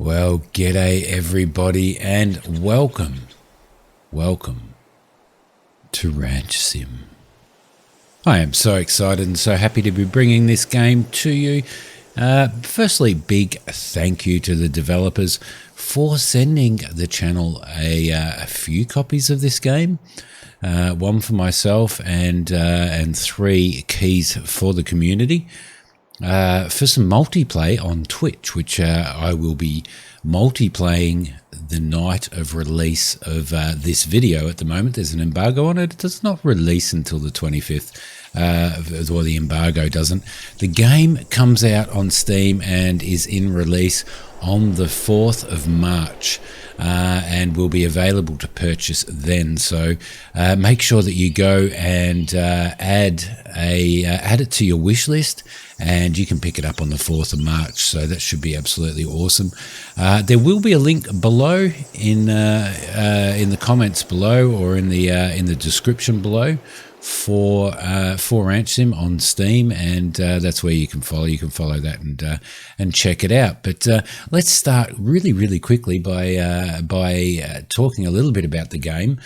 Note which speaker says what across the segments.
Speaker 1: Well, g'day everybody and welcome to Ranch Sim. I am so excited and so happy to be bringing this game to you. Firstly, big thank you to the developers for sending the channel a few copies of this game. One for myself and 3 keys for the community. For some multiplayer on Twitch, which I will be multiplaying the night of release of this video. At the moment, there's an embargo on it. It does not release until the 25th, or the embargo doesn't. The game comes out on Steam and is in release on the 4th of March. And will be available to purchase then. So make sure that you go and add it to your wish list, and you can pick it up on the 4th of March. So that should be absolutely awesome. There will be a link below in the comments below, or in the description below, for Ranch Sim on Steam, and that's where you can follow that and check it out. But let's start really quickly by talking a little bit about the game.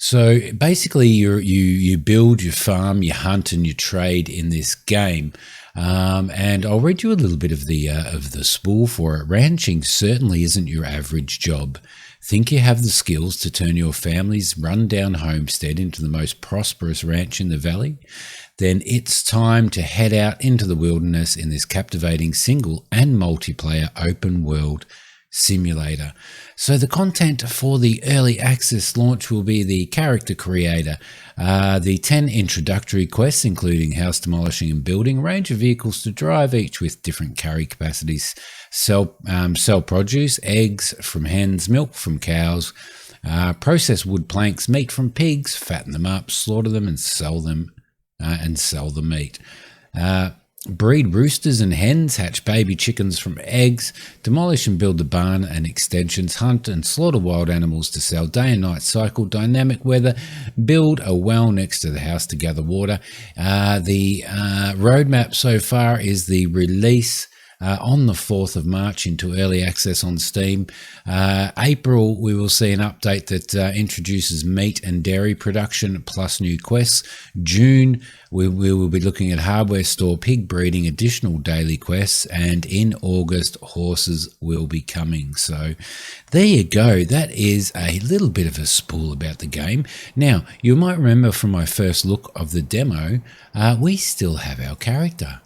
Speaker 1: So basically, you build, you farm, you hunt, and you trade in this game. And I'll read you a little bit of the spool for it. Ranching certainly isn't your average job. Think you have the skills to turn your family's rundown homestead into the most prosperous ranch in the valley? Then it's time to head out into the wilderness in this captivating single and multiplayer open world simulator. So the content for the early access launch will be the character creator, the 10 introductory quests, including house demolishing and building, a range of vehicles to drive, each with different carry capacities, sell produce, eggs from hens, milk from cows, process wood planks, meat from pigs, fatten them up, slaughter them, and sell them, and sell the meat. Breed roosters and hens, hatch baby chickens from eggs, demolish and build the barn and extensions, hunt and slaughter wild animals to sell, day and night cycle, dynamic weather, build a well next to the house to gather water. The roadmap so far is the release on the 4th of March into early access on Steam. April, we will see an update that introduces meat and dairy production plus new quests. June, we will be looking at hardware store, pig breeding, additional daily quests, and in August, horses will be coming. So there you go. That is a little bit of a spool about the game. Now, you might remember from my first look of the demo, we still have our character,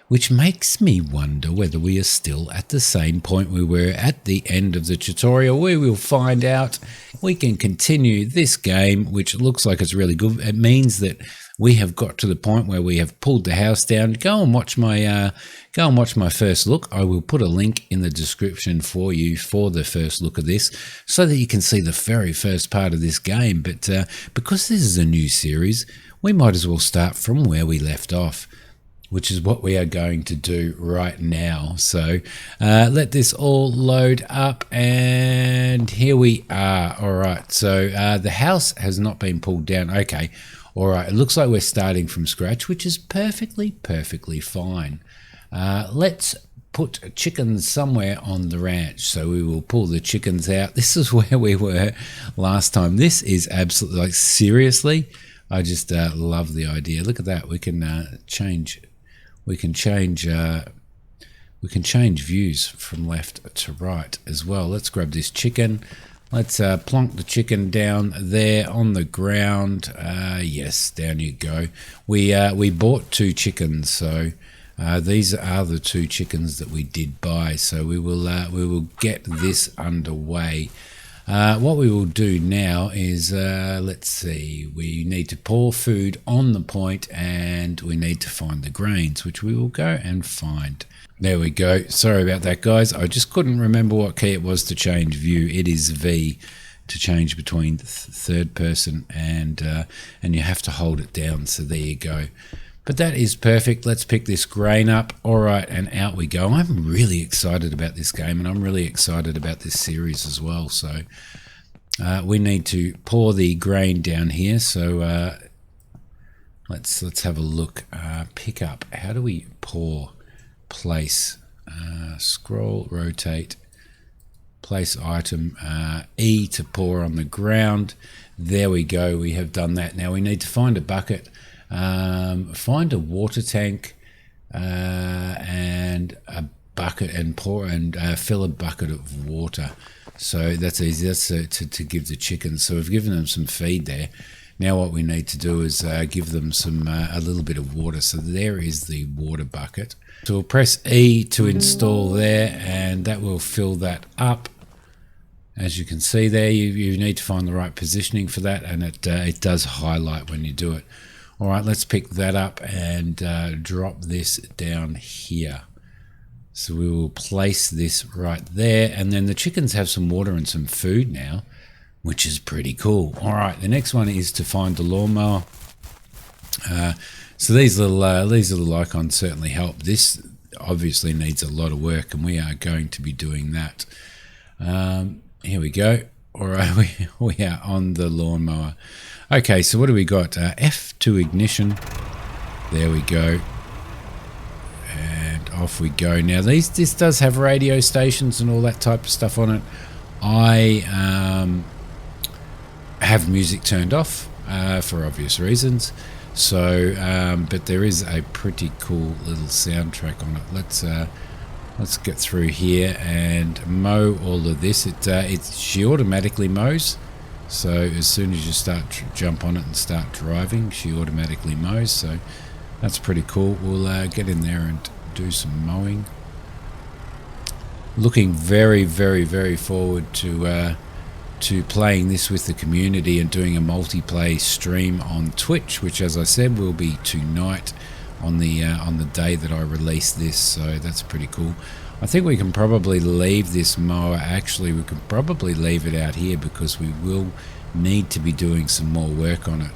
Speaker 1: which makes me wonder whether we are still at the same point we were at the end of the tutorial. We will find out. We can continue this game, which looks like it's really good. It means that we have got to the point where we have pulled the house down. Go and watch my first look. I will put a link in the description for you for the first look of this, so that you can see the very first part of this game. But because this is a new series, we might as well start from where we left off, which is what we are going to do right now. So let this all load up, and here we are. All right, so the house has not been pulled down. Okay, all right, it looks like we're starting from scratch, which is perfectly fine. Let's put chickens somewhere on the ranch. So we will pull the chickens out. This is where we were last time. This is absolutely, like, seriously, I just love the idea. Look at that. We can change views from left to right as well. Let's grab this chicken. Let's plonk the chicken down there on the ground. Yes, down you go. We bought 2 chickens, so these are the 2 chickens that we did buy. So we will get this underway. What we will do now is, let's see, we need to pour food on the point, and we need to find the grains, which we will go and find. There we go. Sorry about that, guys. I just couldn't remember what key it was to change view. It is V to change between third person, and you have to hold it down. So there you go. But that is perfect. Let's pick this grain up. All right, and out we go. I'm really excited about this game, and I'm really excited about this series as well. So we need to pour the grain down here. So let's have a look. Pick up. How do we pour? Place. scroll, rotate, place item, E to pour on the ground. There we go, we have done that. Now we need to find a bucket, find a water tank, and a bucket, and pour and fill a bucket of water. So that's easy. That's to give the chickens. So we've given them some feed there. Now what we need to do is give them some a little bit of water. So there is the water bucket. So we'll press E to install there, and that will fill that up. As you can see there, you need to find the right positioning for that, and it does highlight when you do it. All right, let's pick that up and drop this down here. So we will place this right there, and then the chickens have some water and some food now, which is pretty cool. All right, the next one is to find the lawnmower. So these little icons certainly help. This obviously needs a lot of work, and we are going to be doing that. Here we go. All right, we are on the lawnmower. Okay, so what do we got? F to ignition. There we go. And off we go. Now this does have radio stations and all that type of stuff on it. I have music turned off for obvious reasons. So, but there is a pretty cool little soundtrack on it. Let's get through here and mow all of this. She automatically mows. So as soon as you jump on it and start driving, she automatically mows. So that's pretty cool. We'll get in there and do some mowing. Looking very, very, very forward to playing this with the community and doing a multiplayer stream on Twitch, which, as I said, will be tonight on the day that I release this. So that's pretty cool. I think we can probably leave this mower. Actually, we can probably leave it out here because we will need to be doing some more work on it,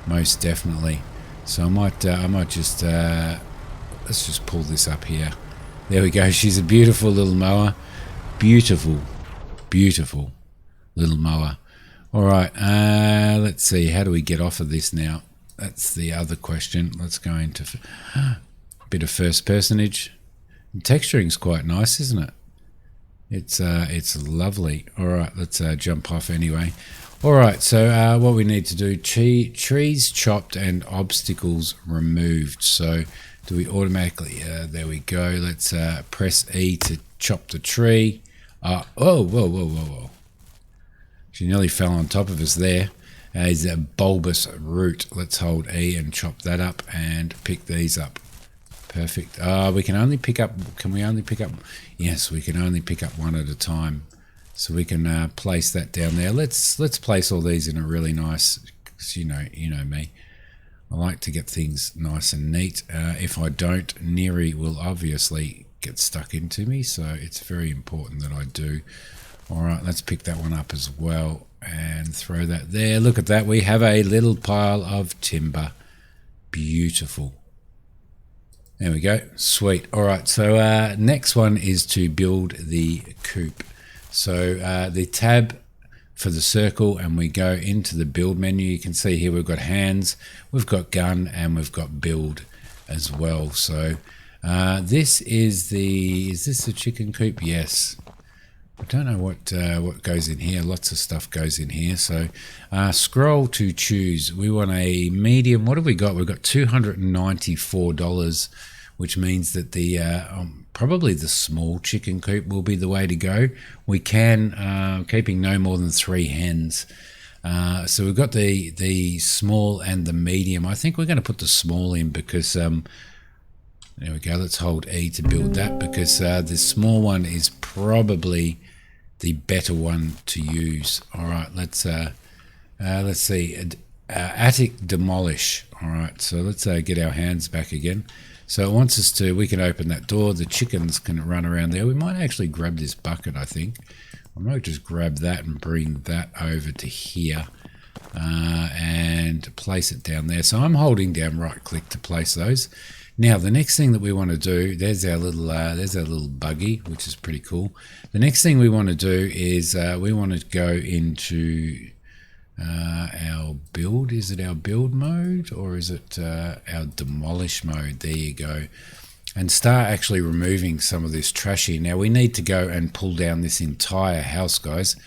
Speaker 1: most definitely. So I might just let's just pull this up here. There we go. She's a beautiful little mower. Beautiful, beautiful little mower. All right. Let's see. How do we get off of this now? That's the other question. Let's go into a bit of first personage. The texturing's quite nice, isn't it? It's lovely. All right, let's jump off anyway. All right, so what we need to do: trees chopped and obstacles removed. So do we automatically? There we go. Let's press E to chop the tree. Oh, whoa! She nearly fell on top of us there. Is a bulbous root. Let's hold E and chop that up and pick these up. Perfect. We can only pick up. Can we only pick up? Yes, we can only pick up one at a time. So we can place that down there. Let's place all these in a really nice. You know me. I like to get things nice and neat. If I don't, Neri will obviously get stuck into me. So it's very important that I do. All right, let's pick that one up as well and throw that there. Look at that. We have a little pile of timber. Beautiful. There we go. Sweet. All right, so next one is to build the coop. So the tab for the circle, and we go into the build menu. You can see here we've got hands, we've got gun, and we've got build as well. So this is this the chicken coop? Yes. I don't know what goes in here. Lots of stuff goes in here. So scroll to choose. We want a medium. What have we got? We've got $294, which means that the probably the small chicken coop will be the way to go. We can keeping no more than 3 hens. So we've got the small and the medium. I think we're going to put the small in because there we go. Let's hold E to build that because the small one is probably the better one to use. All right, let's see. Attic demolish. All right, so let's get our hands back again. So it wants us to. We can open that door. The chickens can run around there. We might actually grab this bucket. I think I might just grab that and bring that over to here and place it down there. So I'm holding down right click to place those. Now the next thing that we want to do, there's our little buggy, which is pretty cool. The next thing we want to do is we want to go into our build. Is it our build mode or is it our demolish mode? There you go. and start actually removing some of this trash here. Now we need to go and pull down this entire house, guys,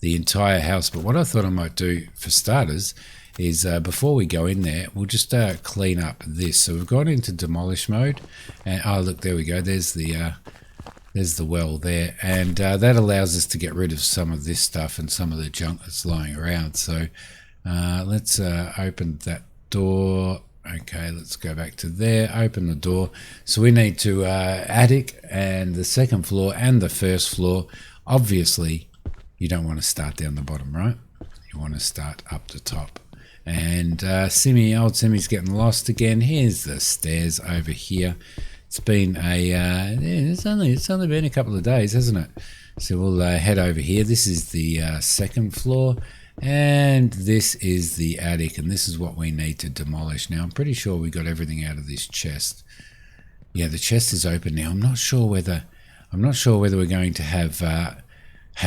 Speaker 1: the entire house. But what I thought I might do for starters is before we go in there, we'll just clean up this. So we've gone into demolish mode, and oh look, there we go. There's the well there, and that allows us to get rid of some of this stuff and some of the junk that's lying around. So let's open that door. Okay, let's go back to there, open the door. So we need to attic and the second floor and the first floor. Obviously, you don't want to start down the bottom, right? You want to start up the top. And old Simi's getting lost again. Here's the stairs over here. It's been it's only been a couple of days, hasn't it? So we'll head over here. This is the second floor. And this is the attic, and this is what we need to demolish. Now I'm pretty sure we got everything out of this chest. Yeah, the chest is open now. I'm not sure whether we're going to have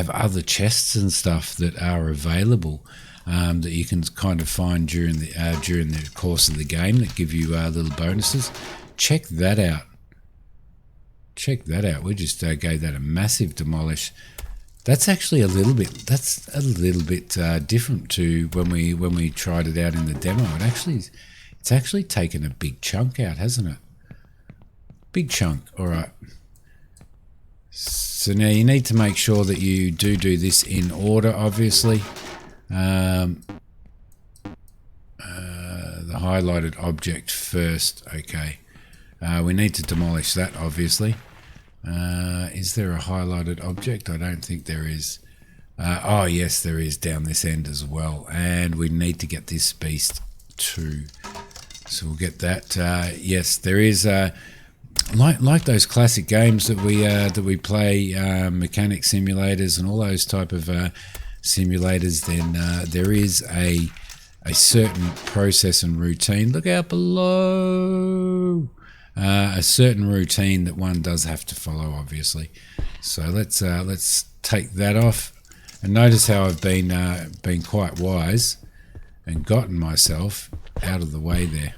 Speaker 1: other chests and stuff that are available that you can kind of find during the course of the game that give you little bonuses. Check that out. We just gave that a massive demolish. That's actually a little bit different to when we tried it out in the demo. It's actually taken a big chunk out, hasn't it? Big chunk. All right. So now you need to make sure that you do this in order, obviously. The highlighted object first. Okay. We need to demolish that, obviously. Is there a highlighted object? I don't think there is. Oh yes, there is down this end as well, and we need to get this beast too. So we'll get that. Yes, there is. Like those classic games that we play, mechanic simulators and all those type of simulators. Then there is a certain process and routine. Look out below. A certain routine that one does have to follow, obviously. So let's take that off, and notice how I've been quite wise and gotten myself out of the way there.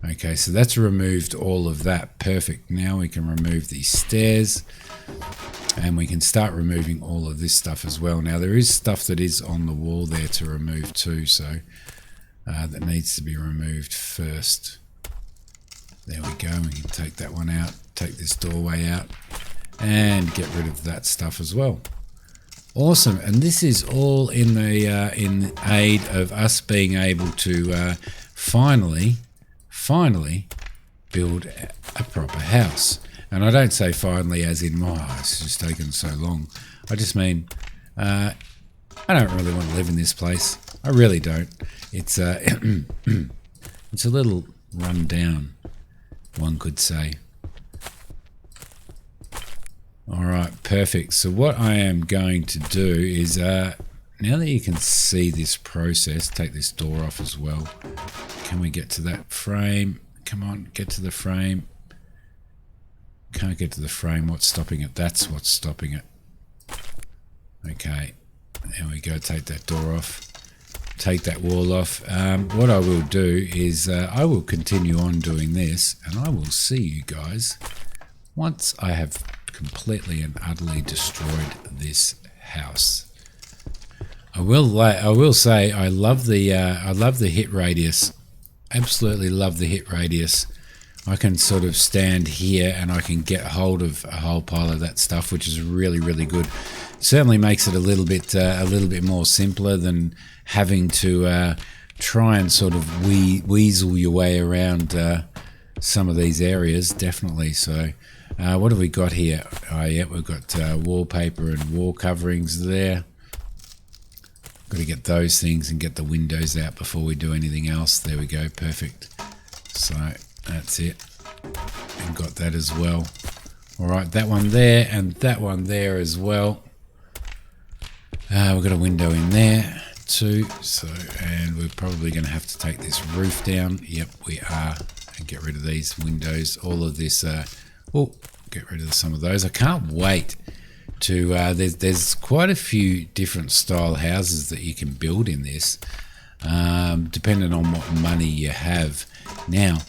Speaker 1: Okay, so that's removed all of that. Perfect. Now we can remove these stairs, and we can start removing all of this stuff as well. Now there is stuff that is on the wall there to remove too, so that needs to be removed first. There we go. We can take that one out, take this doorway out, and get rid of that stuff as well. Awesome. And this is all in the in aid of us being able to finally build a proper house. And I don't say finally as in, oh, it's just taken so long. I just mean I don't really want to live in this place. I really don't. It's it's a little run down, one could say. All right, perfect. So what I am going to do is, now that you can see this process, take this door off as well. Can we get to that frame? Come on, get to the frame. Can't get to the frame. What's stopping it? That's what's stopping it. Okay, there we go. Take that door off. Take that wall off. What I will do is I will continue on doing this, and I will see you guys once I have completely and utterly destroyed this house. I will say I love the hit radius. Absolutely love the hit radius. I can sort of stand here and I can get hold of a whole pile of that stuff, which is really, really good. Certainly makes it a little bit more simpler than having to try and sort of weasel your way around some of these areas. Definitely. So what have we got here? Oh yeah, we've got wallpaper and wall coverings there. Got to get those things and get the windows out before we do anything else. There we go, perfect. So that's it, and got that as well. All right, that one there and that one there as well. We've got a window in there too. So, and we're probably going to have to take this roof down. Yep, we are, and get rid of these windows. All of this. Oh, get rid of some of those. I can't wait to. There's quite a few different style houses that you can build in this, depending on what money you have. Now,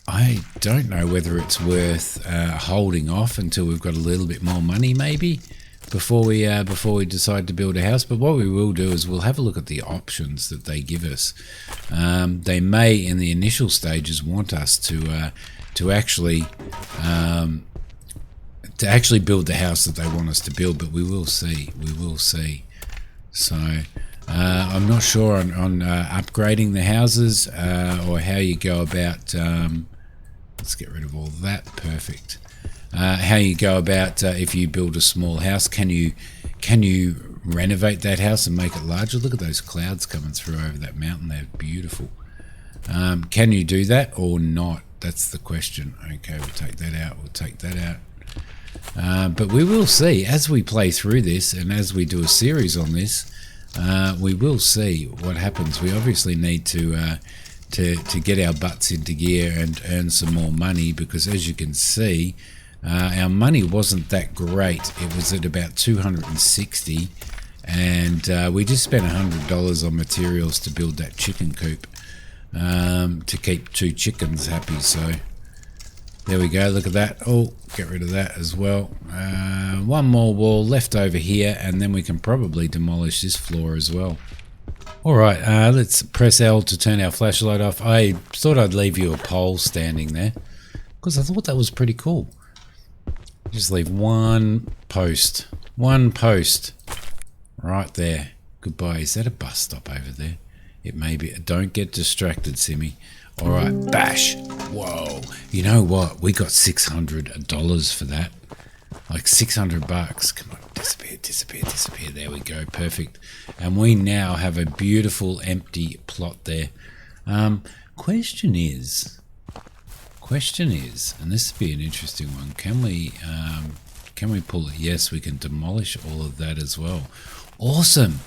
Speaker 1: I don't know whether it's worth holding off until we've got a little bit more money, maybe, before we decide to build a house. But what we will do is we'll have a look at the options that they give us. They may, in the initial stages, want us to actually build the house that they want us to build. But we will see. We will see. So I'm not sure on upgrading the houses or how you go about. Let's get rid of all that. Perfect. How you go about if you build a small house? Can you renovate that house and make it larger? Look at those clouds coming through over that mountain. They're beautiful. Can you do that or not? That's the question. Okay, we'll take that out. We'll take that out. But we will see as we play through this, and as we do a series on this, we will see what happens. We obviously need to get our butts into gear and earn some more money, because as you can see, our money wasn't that great. It was at about 260, and we just spent $100 on materials to build that chicken coop to keep 2 chickens happy. So there we go. Look at that. Oh, get rid of that as well. One more wall left over here, and then we can probably demolish this floor as well. All right, let's press L to turn our flashlight off. I thought I'd leave you a pole standing there because I thought that was pretty cool. Just leave one post right there. Goodbye. Is that a bus stop over there? It may be. Don't get distracted, Simmy. All right, bash. Whoa. You know what? We got $600 for that. Like $600. Come on, disappear, disappear, disappear. There we go. Perfect. And we now have a beautiful empty plot there. Question is, and this would be an interesting one. Can we pull it? Yes, we can demolish all of that as well. Awesome.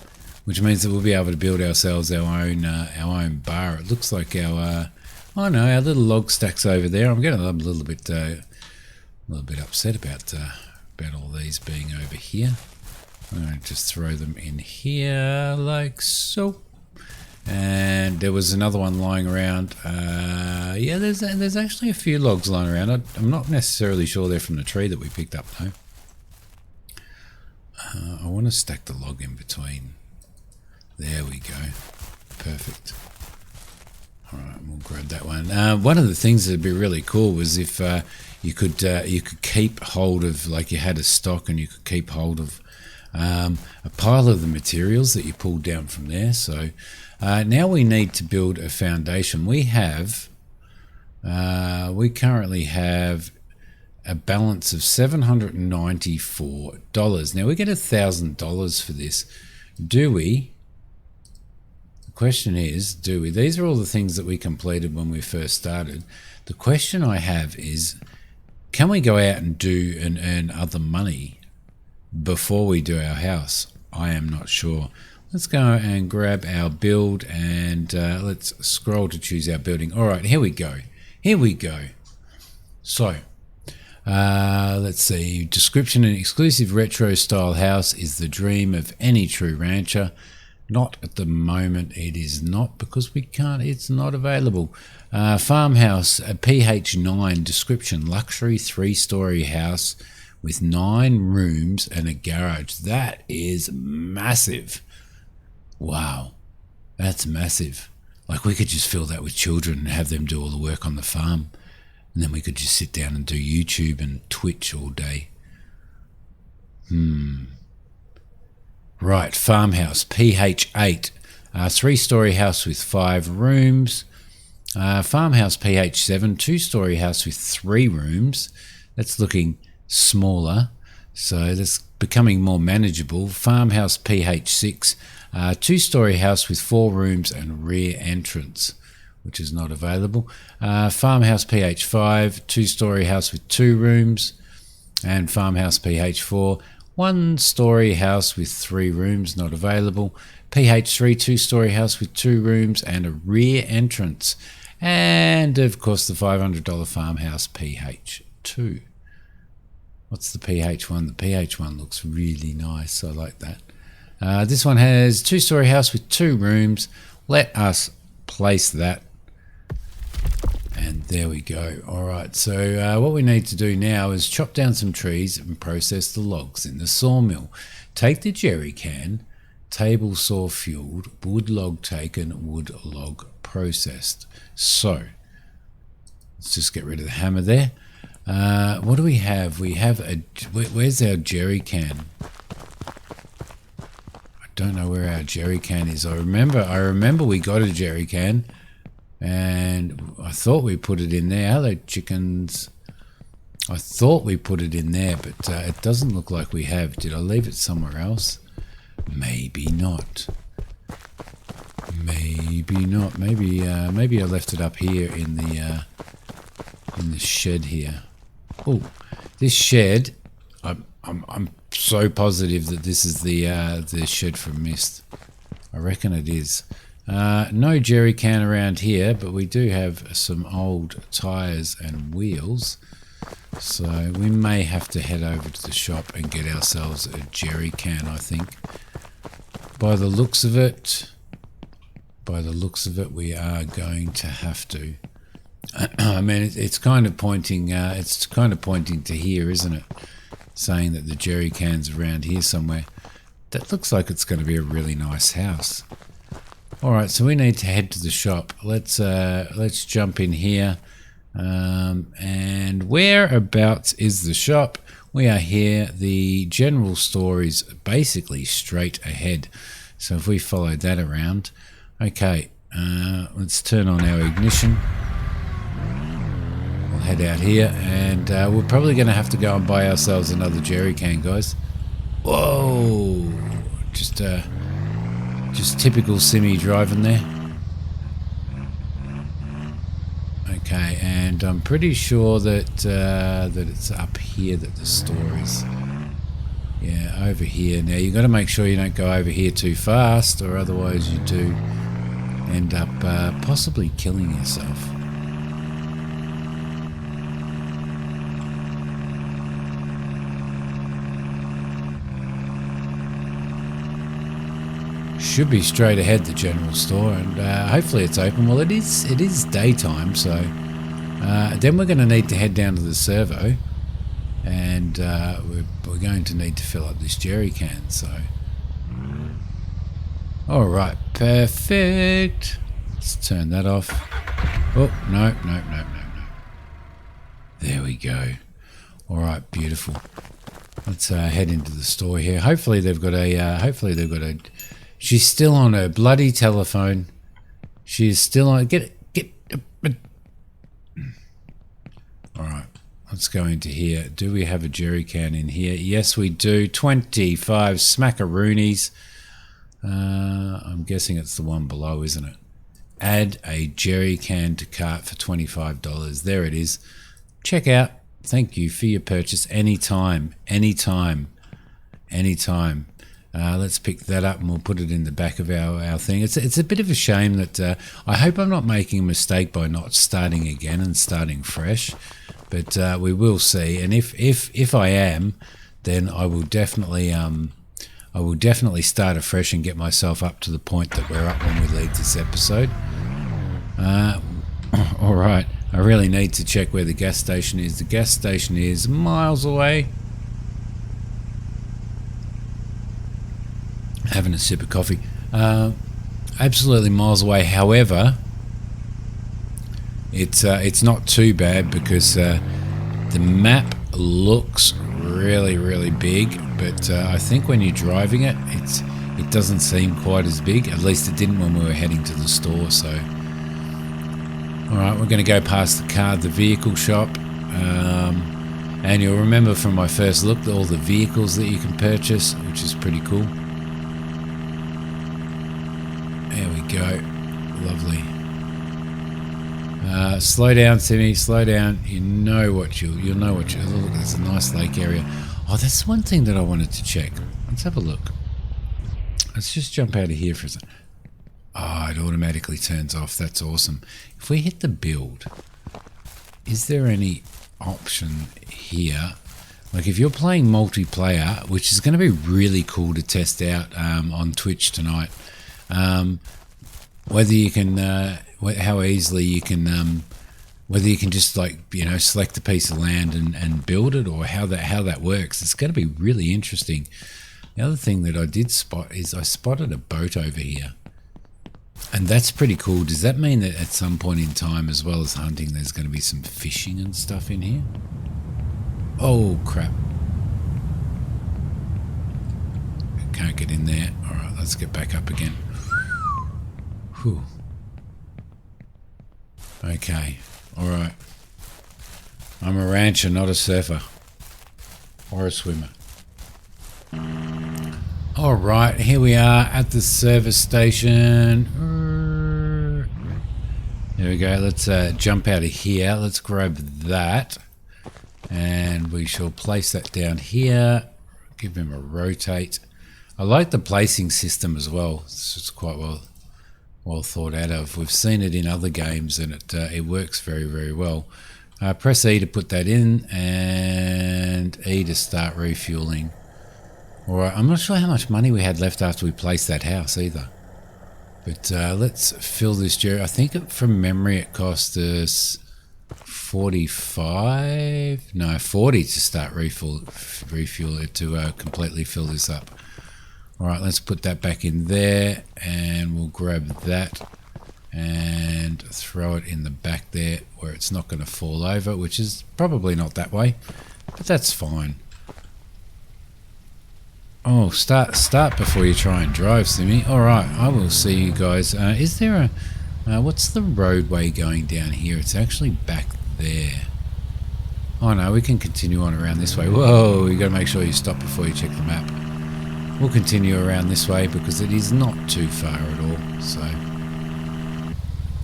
Speaker 1: Which means that we'll be able to build ourselves our own bar. It looks like our our little log stacks over there. I'm getting a little bit upset about all these being over here. I'm going to just throw them in here like so. And there was another one lying around. Yeah, there's actually a few logs lying around. I'm not necessarily sure they're from the tree that we picked up though. I want to stack the log in between. There we go. Perfect. All right, we'll grab that one. One of the things that'd be really cool was if you could keep hold of, like you had a stock and you could keep hold of a pile of the materials that you pulled down from there. So now we need to build a foundation. We currently have a balance of $794. Now we get $1,000 for this. Do we? The question is, do we? These are all the things that we completed when we first started. The question I have is, can we go out and do and earn other money before we do our house? I am not sure. Let's go and grab our build and let's scroll to choose our building. All right, here we go. Here we go. So let's see. Description: an exclusive retro style house is the dream of any true rancher. Not at the moment. It is not, because we can't. It's not available. Farmhouse, a PH9 description: luxury 3-story house with 9 rooms and a garage. That is massive. Wow, that's massive. Like, we could just fill that with children and have them do all the work on the farm, and then we could just sit down and do YouTube and Twitch all day. Right, farmhouse, PH8, 3-story house with 5 rooms. Farmhouse, PH7, 2-story house with 3 rooms. That's looking smaller, so that's becoming more manageable. Farmhouse, PH6, 2-story house with 4 rooms and rear entrance, which is not available. Farmhouse, PH5, 2-story house with 2 rooms. And farmhouse, PH4, 1-story house with 3 rooms, not available. PH3, 2-story house with 2 rooms and a rear entrance. And of course the $500 farmhouse, PH2. What's the PH1? The PH1 looks really nice. I like that. This one has 2-story house with 2 rooms. Let us place that. And there we go. All right, so what we need to do now is chop down some trees and process the logs in the sawmill. Take the jerry can, table saw fueled, wood log taken, wood log processed. So let's just get rid of the hammer there. What do we have? We have where's our jerry can? I don't know where our jerry can is. I remember we got a jerry can. And I thought we put it in there. Hello, chickens. I thought we put it in there, but it doesn't look like we have. Did I leave it somewhere else? Maybe not. Maybe not. Maybe I left it up here in the shed here. Oh, this shed. I'm so positive that this is the shed from Mist. I reckon it is. No jerry can around here, but we do have some old tyres and wheels, so we may have to head over to the shop and get ourselves a jerry can, I think. By the looks of it, we are going to have to. I mean, it's kind of pointing to here, isn't it? Saying that the jerry can's around here somewhere. That looks like it's going to be a really nice house. All right, so we need to head to the shop. Let's jump in here. And whereabouts is the shop? We are here. The general store is basically straight ahead. So if we follow that around, okay, let's turn on our ignition. We'll head out here, and we're probably going to have to go and buy ourselves another jerry can, guys. Whoa! Just typical Simi driving there. Okay, and I'm pretty sure that that it's up here that the store is. Yeah, over here. Now you've got to make sure you don't go over here too fast, or otherwise you do end up possibly killing yourself. Should be straight ahead, the general store, and hopefully it's open. Well, it is daytime, so then we're going to need to head down to the servo, and we're going to need to fill up this jerry can. So, all right, perfect. Let's turn that off. Oh, no. There we go. All right, beautiful. Let's head into the store here. Hopefully they've got a. She's still on her bloody telephone. She's still on. Get. All right, let's go into here. Do we have a jerry can in here? Yes, we do. 25 smackaroonies. I'm guessing it's the one below, isn't it? Add a jerry can to cart for $25. There it is. Check out. Thank you for your purchase. Anytime. Let's pick that up and we'll put it in the back of our thing. It's a bit of a shame that I hope I'm not making a mistake by not starting again and starting fresh, but we will see. And if I am, then I will definitely start afresh and get myself up to the point that we're up when we leave this episode. All right, I really need to check where the gas station is. The gas station is miles away. Having a sip of coffee. Absolutely miles away. However, it's not too bad because the map looks really big, but I think when you're driving it, it doesn't seem quite as big. At least it didn't when we were heading to the store. So, all right, we're going to go past the vehicle shop, and you'll remember from my first look all the vehicles that you can purchase, which is pretty cool. There we go. Lovely. Slow down, Simi. Slow down. You'll know what you look. There's a nice lake area. Oh, that's one thing that I wanted to check. Let's have a look. Let's just jump out of here for a second. Oh, it automatically turns off. That's awesome. If we hit the build, is there any option here? Like if you're playing multiplayer, which is going to be really cool to test out on Twitch tonight. Whether you can, how easily you can whether you can just like, you know, select a piece of land and build it, or how that works. It's going to be really interesting. The other thing that I did spot is I spotted a boat over here, and that's pretty cool. Does that mean that at some point in time, as well as hunting, there's going to be some fishing and stuff in here? Oh crap, I can't get in there. All right, let's get back up again. Whew. Okay, all right. I'm a rancher, not a surfer or a swimmer. All right, here we are at the service station. There we go. Let's jump out of here. Let's grab that, and we shall place that down here. Give him a rotate. I like the placing system as well. It's quite well thought out of. We've seen it in other games, and it works very, very well. Press E to put that in, and E to start refueling. All right, I'm not sure how much money we had left after we placed that house either. But let's fill this jar. I think from memory it cost us 40 to start refuel it to completely fill this up. All right, let's put that back in there, and we'll grab that and throw it in the back there where it's not going to fall over, which is probably not that way, but that's fine. Oh, start before you try and drive, Simi. All right, I will see you guys. Is there a what's the roadway going down here? It's actually back there. Oh no, we can continue on around this way. Whoa, you got to make sure you stop before you check the map. We'll continue around this way because it is not too far at all. So,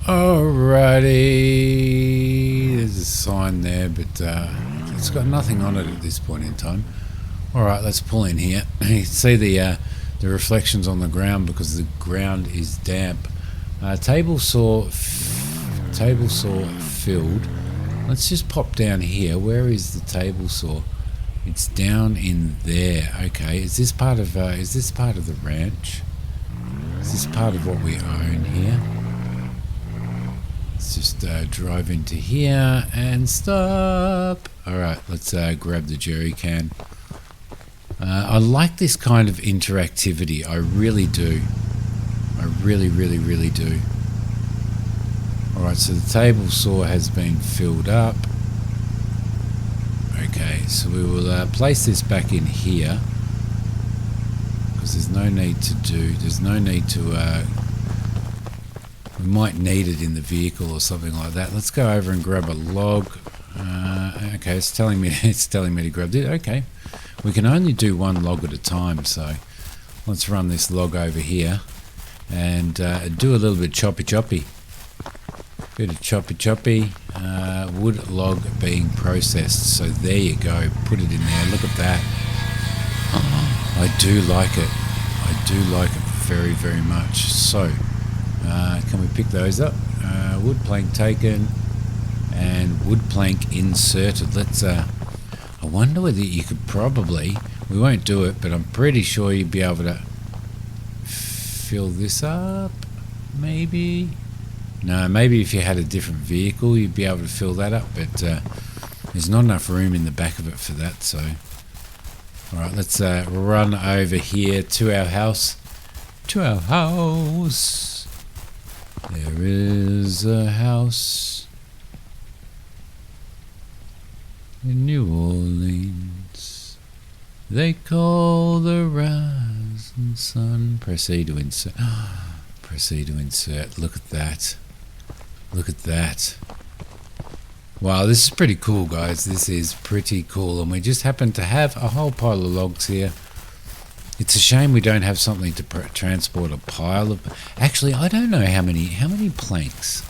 Speaker 1: alrighty, there's a sign there, but it's got nothing on it at this point in time. All right, let's pull in here. You can see the reflections on the ground because the ground is damp. Table saw filled. Let's just pop down here. Where is the table saw? It's down in there. Okay, is this part of the ranch? Is this part of what we own here? Let's just drive into here and stop. All right, let's grab the jerry can. I like this kind of interactivity. I really do. I really, really, really do. All right, so the table saw has been filled up. Okay, so we will place this back in here because there's no need to we might need it in the vehicle or something like that. Let's go over and grab a log. Okay, it's telling me to grab this. Okay, we can only do one log at a time, so let's run this log over here and do a little bit choppy. Bit of choppy. Wood log being processed. So there you go. Put it in there. Look at that. Oh, I do like it. I do like it very, very much. So can we pick those up? Wood plank taken and wood plank inserted. Let's. I wonder whether you could probably. We won't do it, but I'm pretty sure you'd be able to fill this up. Maybe. No, maybe if you had a different vehicle, you'd be able to fill that up, but there's not enough room in the back of it for that, so... Alright, let's run over here to our house. To our house! There is a house in New Orleans. They call the rising sun. Proceed to insert. Proceed to insert. Look at that. Look at that. Wow, this is pretty cool, guys. This is pretty cool. And we just happen to have a whole pile of logs here. It's a shame we don't have something to transport a pile of... Actually, I don't know how many planks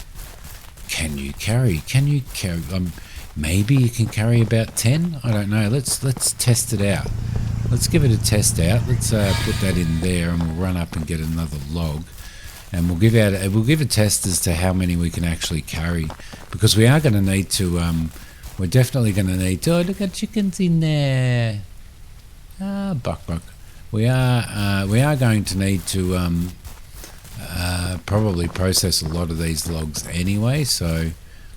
Speaker 1: can you carry. Can you carry... maybe you can carry about 10? I don't know. Let's test it out. Let's give it a test out. Let's put that in there, and we'll run up and get another log. And we'll give a test as to how many we can actually carry, because we are going to need to. We're definitely going to need to. Oh, look at chickens in there. Buck. We are going to need to probably process a lot of these logs anyway. So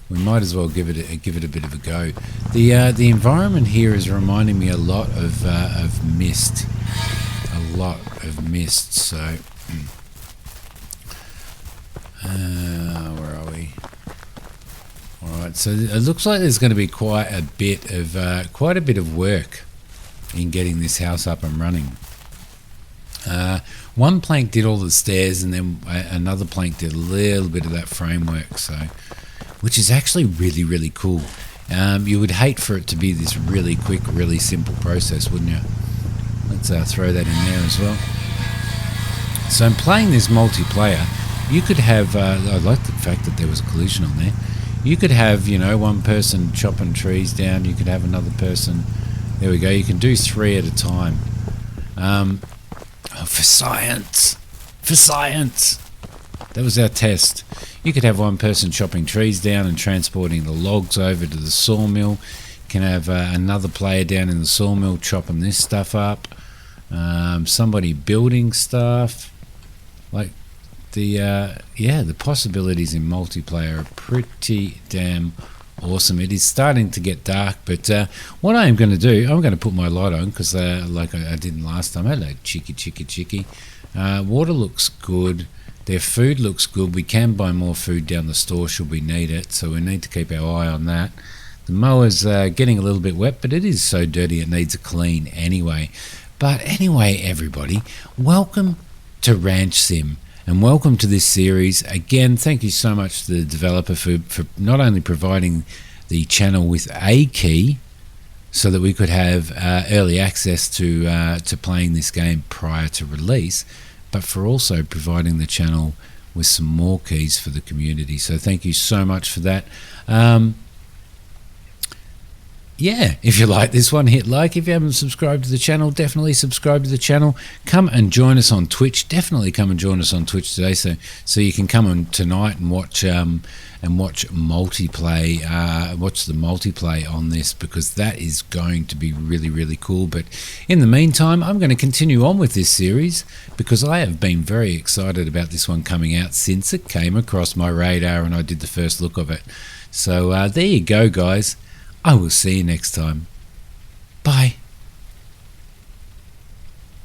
Speaker 1: we might as well give it a bit of a go. The environment here is reminding me a lot of Mist, a lot of Mist. So where are we? All right, so it looks like there's going to be quite a bit of work in getting this house up and running. One plank did all the stairs, and then another plank did a little bit of that framework. So, which is actually really, really cool. You would hate for it to be this really quick, really simple process, wouldn't you? Let's throw that in there as well. So, in playing this multiplayer, you could have. I like the fact that there was a collision on there. You could have, one person chopping trees down. You could have another person. There we go. You can do 3 at a time. For science. That was our test. You could have one person chopping trees down and transporting the logs over to the sawmill. You can have another player down in the sawmill chopping this stuff up. Somebody building stuff. Like the possibilities in multiplayer are pretty damn awesome. It is starting to get dark, but what I am going to do, I'm going to put my light on because like I didn't last time. Hello, chicky. Water looks good. Their food looks good. We can buy more food down the store should we need it, so we need to keep our eye on that. The mower's getting a little bit wet, but it is so dirty it needs a clean anyway. But anyway, everybody, welcome to Ranch Sim. And welcome to this series. Again, thank you so much to the developer for not only providing the channel with a key so that we could have early access to playing this game prior to release, but for also providing the channel with some more keys for the community. So thank you so much for that. Yeah, if you like this one, hit like. If you haven't subscribed to the channel, definitely subscribe to the channel. Come and join us on Twitch. Definitely come and join us on Twitch today, so you can come on tonight and watch multiplay. Watch the multiplay on this, because that is going to be really, really cool. But in the meantime, I'm going to continue on with this series because I have been very excited about this one coming out since it came across my radar and I did the first look of it. So there you go, guys. I will see you next time. Bye.